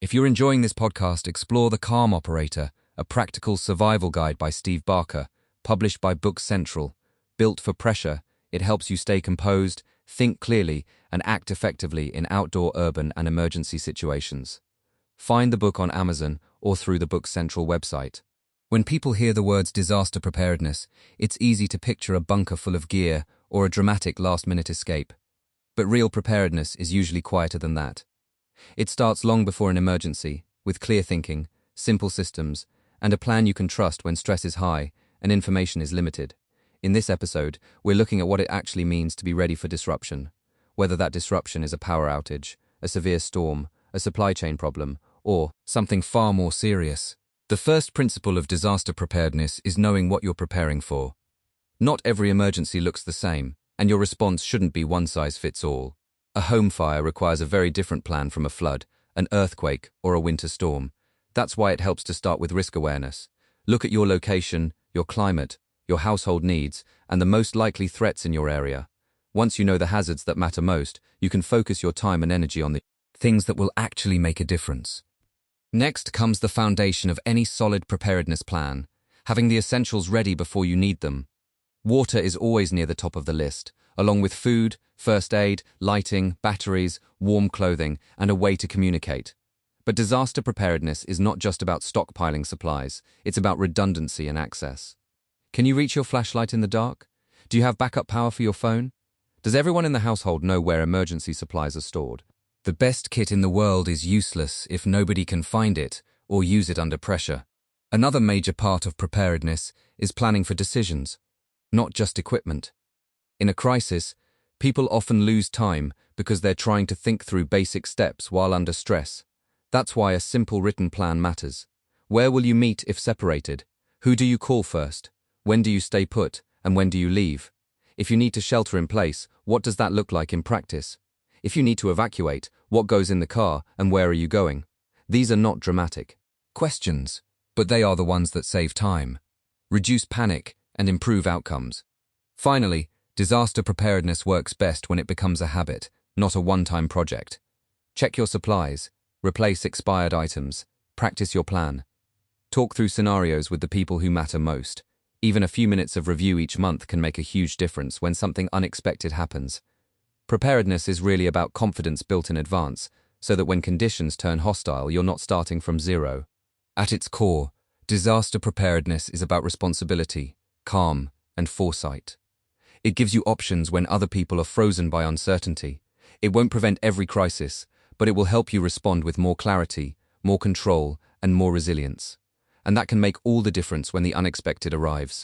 If you're enjoying this podcast, explore The Calm Operator, a practical survival guide by Steve Barker, published by Book Central. Built for pressure, it helps you stay composed, think clearly, and act effectively in outdoor, urban, and emergency situations. Find the book on Amazon or through the Book Central website. When people hear the words disaster preparedness, it's easy to picture a bunker full of gear or a dramatic last-minute escape. But real preparedness is usually quieter than that. It starts long before an emergency, with clear thinking, simple systems, and a plan you can trust when stress is high and information is limited. In this episode, we're looking at what it actually means to be ready for disruption, whether that disruption is a power outage, a severe storm, a supply chain problem, or something far more serious. The first principle of disaster preparedness is knowing what you're preparing for. Not every emergency looks the same, and your response shouldn't be one size fits all. A home fire requires a very different plan from a flood, an earthquake, or a winter storm. That's why it helps to start with risk awareness. Look at your location, your climate, your household needs, and the most likely threats in your area. Once you know the hazards that matter most, you can focus your time and energy on the things that will actually make a difference. Next comes the foundation of any solid preparedness plan, having the essentials ready before you need them. Water is always near the top of the list, along with food, first aid, lighting, batteries, warm clothing, and a way to communicate. But disaster preparedness is not just about stockpiling supplies, it's about redundancy and access. Can you reach your flashlight in the dark? Do you have backup power for your phone? Does everyone in the household know where emergency supplies are stored? The best kit in the world is useless if nobody can find it or use it under pressure. Another major part of preparedness is planning for decisions, not just equipment. In a crisis, people often lose time because they're trying to think through basic steps while under stress. That's why a simple written plan matters. Where will you meet if separated? Who do you call first? When do you stay put, and when do you leave? If you need to shelter in place, what does that look like in practice? If you need to evacuate, what goes in the car and where are you going? These are not dramatic questions, but they are the ones that save time, reduce panic, and improve outcomes. Finally, disaster preparedness works best when it becomes a habit, not a one-time project. Check your supplies, replace expired items, practice your plan. Talk through scenarios with the people who matter most. Even a few minutes of review each month can make a huge difference when something unexpected happens. Preparedness is really about confidence built in advance, so that when conditions turn hostile, you're not starting from zero. At its core, disaster preparedness is about responsibility, calm, and foresight. It gives you options when other people are frozen by uncertainty. It won't prevent every crisis, but it will help you respond with more clarity, more control, and more resilience. And that can make all the difference when the unexpected arrives.